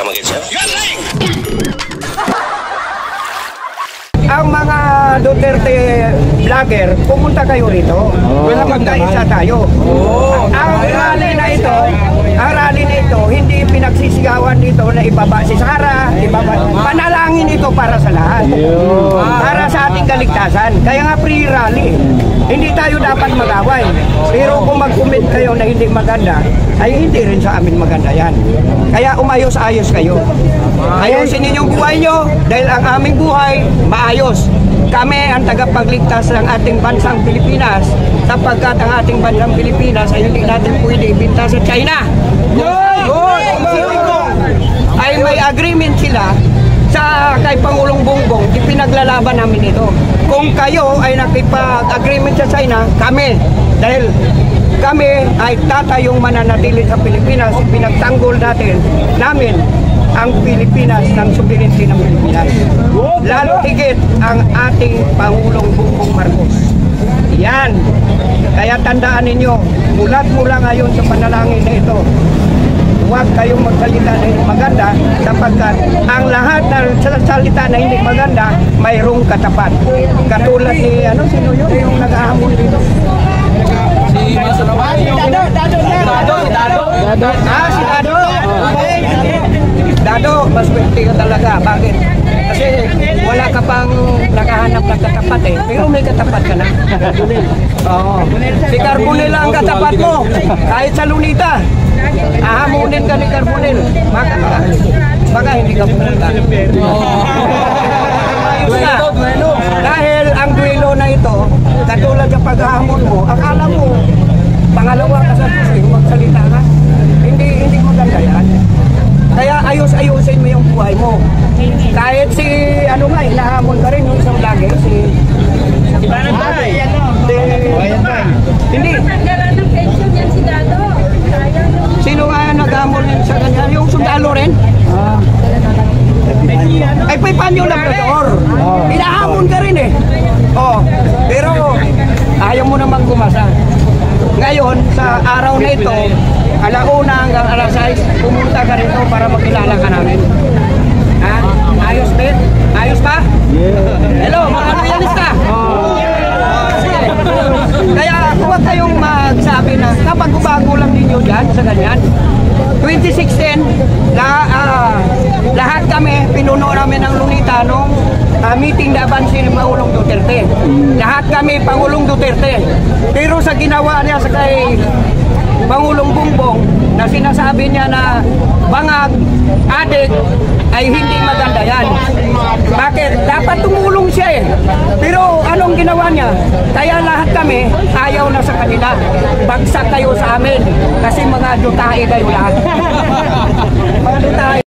Come again, sir. Ang mga Duterte vlogger, pumunta kayo rito. Magkaisa tayo. Ang rally na ito, hindi pinagsisigawan dito na ibaba si Sara, panalangin ito para sa lahat. Para sa ating kaligtasan. Kaya nga free rally. Hindi tayo dapat mag-away. Pero kung mag-comment kayo na hindi maganda, ay hindi rin sa amin maganda yan. Kaya umayos-ayos kayo. Ayusin ninyong buhay nyo dahil ang aming buhay maayos. Kami ang tagapagligtas ng ating bansang Pilipinas sapagkat ang ating bansang Pilipinas ay hindi natin pwede ibinta sa China. Ay may agreement sila sa kay Pangulong Bongbong, ipinaglalaban namin ito. Kung kayo ay nakipag-agreement sa China, kami, dahil kami ay tatayong mananatili sa Pilipinas, pinagtanggol namin ang Pilipinas ng sovereignty ng Pilipinas. Lalo higit ang ating Pangulong Bongbong Marcos. Yan. Kaya tandaan ninyo, mulat-mula ngayon sa panalangin na ito, huwag kayong magsalita na hindi maganda sapagkat ang lahat ng salita na hindi maganda mayroong katapat. Katulad ni, sino yun? Yung nag-ahamon dito. Si Masalaman. Dado. Dado, mas swerte ka talaga. Bakit? Kasi wala ka pang nakahanap ng katapat eh. Pero may katapat ka na. Oo. Si Carbonell ang katapat mo. Kahit sa Lunita. Ahamunin ka ni Carbonell. Baka hindi ka pumunta. Dahil ang duelo na ito, katulad sa paghahamon mo, akala mo, pangalawa ka sa puso, magsalita ka. Hindi maganda yan. Kaya ayos-ayusin mo yung buhay mo. Kahit si, hinahamon ka rin yung isang lagi, si hindi. Sino nga nag-hamon sa kanya? Yung sundalo rin? Ay, Panyo Labrador. Hinahamon ka rin eh. Pero ayaw mo namang gumasa. Ngayon, sa araw na ito, alauna hanggang alas 6, pumunta ka rito para makilala ka namin. Ha? Ayos din? Ayos ba? Hello, mga loyalista. Kaya huwag kayong magsabi na kapag-bago lang ninyo dyan sa ganyan. 2016, lahat kami, pinuno namin ng Lunita nung meeting na abansin ni Pangulong Duterte. Lahat kami, Pangulong Duterte. Pero sa ginawa niya sa kay Pangulong Bongbong, na sinasabi niya na bangag, adik, ay hindi maganda yan. Bakit? Dapat tumulong siya eh. Pero anong ginawa niya? Kaya lahat kami, ayaw na sa kanila. Bagsak kayo sa amin. Kasi mga dutahe kayo lahat. Mga dutahe.